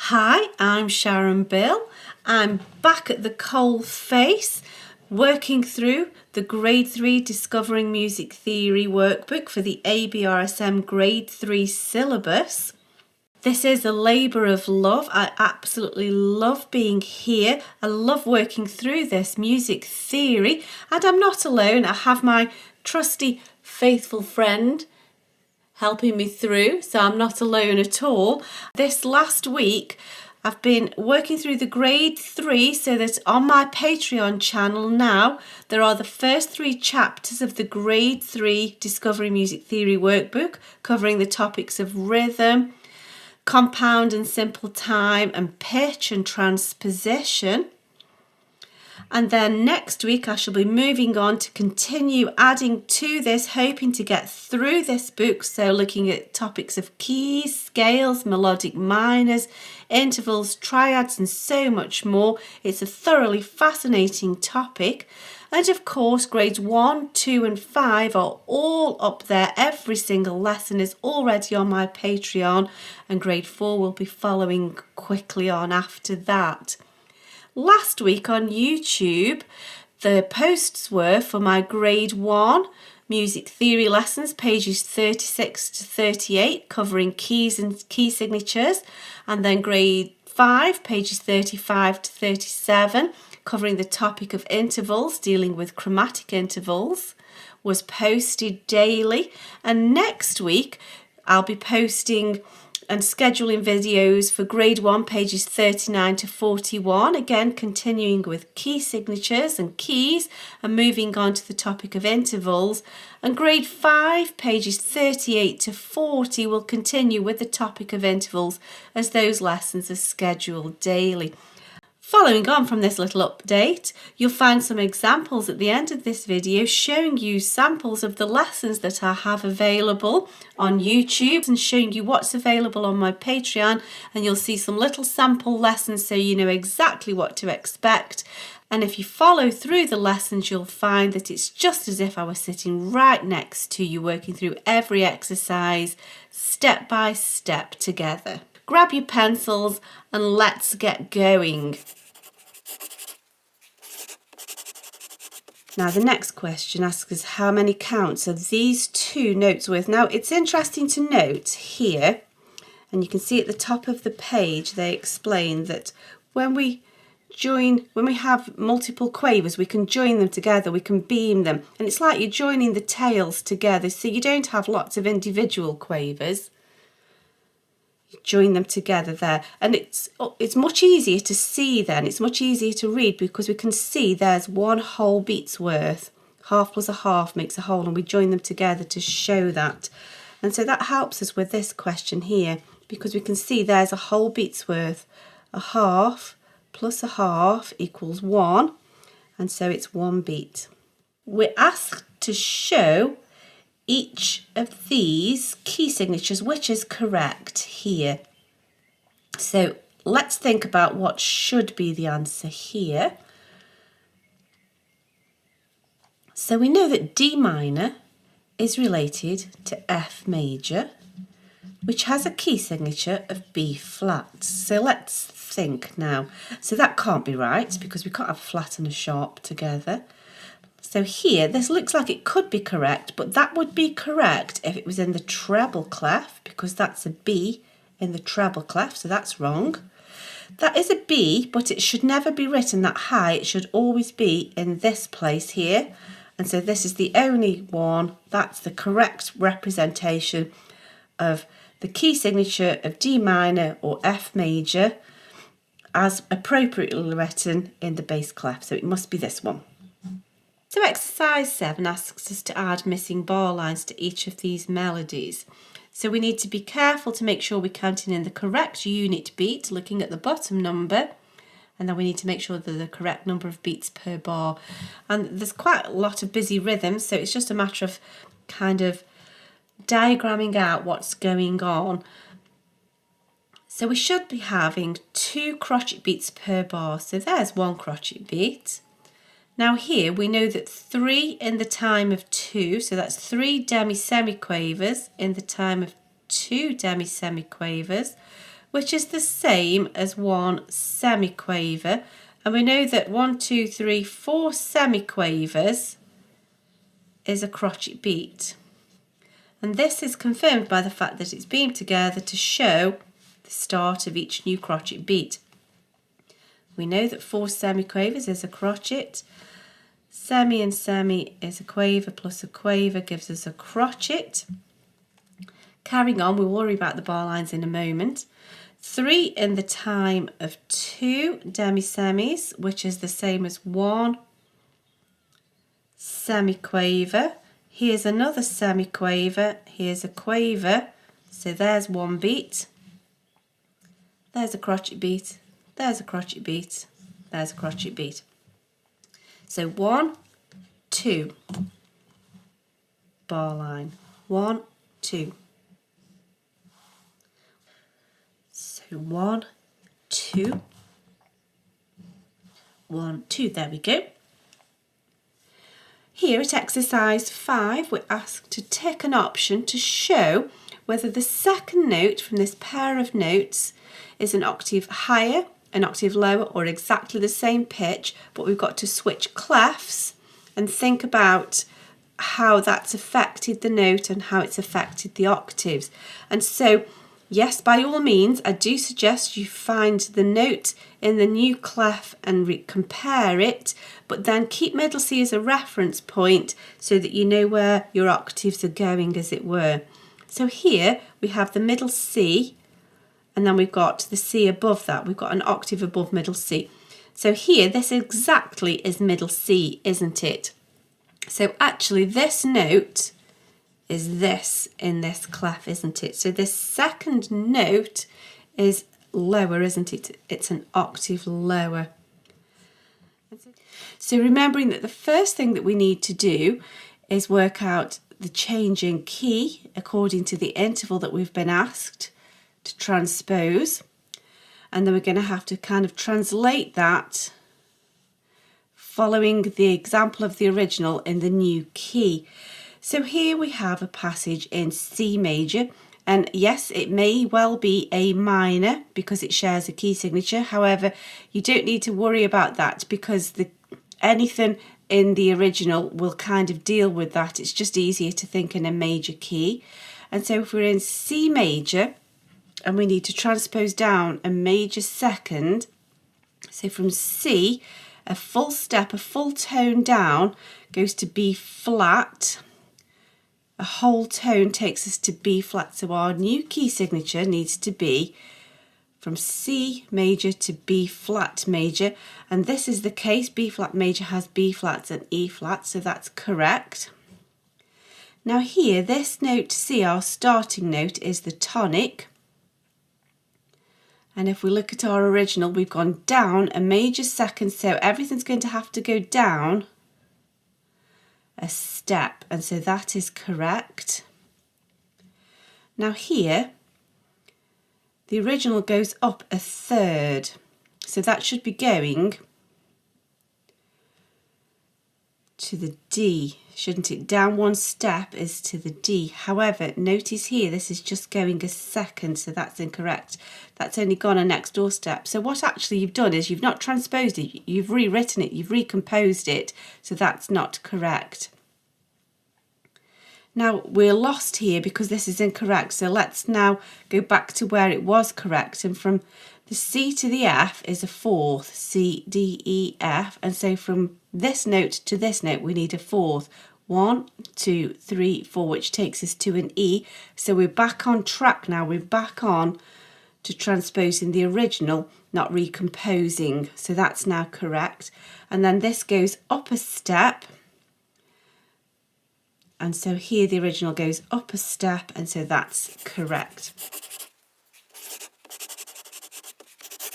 Hi, I'm Sharon Bill. I'm back at the coal face working through the Grade 3 Discovering Music Theory workbook for the ABRSM Grade 3 syllabus. This is a labour of love. I absolutely love being here. I love working through this music theory, and I'm not alone. I have my trusty, faithful friend helping me through, so I'm not alone at all. This last week I've been working through the Grade 3, so that on my Patreon channel now there are the first 3 chapters of the Grade 3 Discovering Music Theory workbook, covering the topics of rhythm, compound and simple time, and pitch and transposition. And then next week I shall be moving on to continue adding to this, hoping to get through this book. So looking at topics of keys, scales, melodic minors, intervals, triads, and so much more. It's a thoroughly fascinating topic. And of course, grades 1, 2 and 5 are all up there. Every single lesson is already on my Patreon, and grade 4 will be following quickly on after that. Last week on YouTube, the posts were for my grade 1 music theory lessons, pages 36 to 38, covering keys and key signatures, and then grade 5, pages 35 to 37, covering the topic of intervals, dealing with chromatic intervals, was posted daily. And next week I'll be posting and scheduling videos for grade 1, pages 39 to 41, again continuing with key signatures and keys and moving on to the topic of intervals. And grade 5, pages 38 to 40 will continue with the topic of intervals, as those lessons are scheduled daily. Following on from this little update, you'll find some examples at the end of this video showing you samples of the lessons that I have available on YouTube and showing you what's available on my Patreon, and you'll see some little sample lessons so you know exactly what to expect. And if you follow through the lessons, you'll find that it's just as if I was sitting right next to you, working through every exercise step by step together. Grab your pencils and let's get going. Now the next question asks us how many counts are these 2 notes worth. Now it's interesting to note here, and you can see at the top of the page they explain that when we have multiple quavers, we can join them together, we can beam them, and it's like you're joining the tails together, so you don't have lots of individual quavers. Join them together there, and it's much easier to see then, it's much easier to read, because we can see there's 1 whole beat's worth. Half plus a half makes a whole, and we join them together to show that. And so that helps us with this question here, because we can see there's a whole beat's worth. A half plus a half equals 1, and so it's 1 beat. We're asked to show each of these key signatures, which is correct here. So let's think about what should be the answer here. So we know that D minor is related to F major, which has a key signature of B flat. So let's think now. So that can't be right, because we can't have a flat and a sharp together. So here, this looks like it could be correct, but that would be correct if it was in the treble clef, because that's a B in the treble clef, so that's wrong. That is a B, but it should never be written that high. It should always be in this place here. And so this is the only one. That's the correct representation of the key signature of D minor or F major as appropriately written in the bass clef. So it must be this one. So exercise 7 asks us to add missing bar lines to each of these melodies. So we need to be careful to make sure we're counting in the correct unit beat, looking at the bottom number, and then we need to make sure that the correct number of beats per bar. And there's quite a lot of busy rhythms, so it's just a matter of kind of diagramming out what's going on. So we should be having 2 crotchet beats per bar. So there's 1 crotchet beat. Now here we know that 3 in the time of 2, so that's 3 demi-semiquavers in the time of 2 demi-semiquavers, which is the same as 1 semiquaver. And we know that 1, 2, 3, 4 semiquavers is a crotchet beat. And this is confirmed by the fact that it's beamed together to show the start of each new crotchet beat. We know that 4 semiquavers is a crotchet. Semi and semi is a quaver plus a quaver gives us a crotchet. Carrying on, we'll worry about the bar lines in a moment. 3 in the time of 2 demi-semis, which is the same as 1 semiquaver. Here's another semiquaver, here's a quaver, so there's one beat. There's a crotchet beat, there's a crotchet beat, there's a crotchet beat. So 1, 2, bar line, 1, 2. So 1, 2, 1, 2, there we go. Here at exercise 5, we're asked to tick an option to show whether the second note from this pair of notes is an octave higher, an octave lower, or exactly the same pitch, but we've got to switch clefs and think about how that's affected the note and how it's affected the octaves. And so, yes, by all means, I do suggest you find the note in the new clef and compare it, but then keep middle C as a reference point so that you know where your octaves are going, as it were. So here we have the middle C, and then we've got the C above that. We've got an octave above middle C. So here, this exactly is middle C, isn't it? So actually this note is this in this clef, isn't it? So this second note is lower, isn't it? It's an octave lower. So remembering that the first thing that we need to do is work out the change in key according to the interval that we've been asked to transpose. And then we're going to have to kind of translate that following the example of the original in the new key. So here we have a passage in C major, and yes, it may well be A minor because it shares a key signature. However, you don't need to worry about that because anything in the original will kind of deal with that. It's just easier to think in a major key. And so if we're in C major and we need to transpose down a major second, so from C, a full step, a full tone down goes to B flat. A whole tone takes us to B flat, so our new key signature needs to be from C major to B flat major, and this is the case. B flat major has B flats and E flats, so that's correct. Now here, this note C, our starting note, is the tonic, and if we look at our original, we've gone down a major second, so everything's going to have to go down a step, and so that is correct. Now here, the original goes up a third, so that should be going to the D, shouldn't it? Down one step is to the D. However, notice here, this is just going a second, so that's incorrect. That's only gone a next door step. So what actually you've done is you've not transposed it, you've rewritten it, you've recomposed it, so that's not correct. Now we're lost here because this is incorrect, so let's now go back to where it was correct, and from the C to the F is a fourth, C, D, E, F, and so from this note to this note we need a fourth. 1, 2, 3, 4, which takes us to an E. So we're back on track now, we're back on to transposing the original, not recomposing, so that's now correct. And then this goes up a step, and so here the original goes up a step, and so that's correct.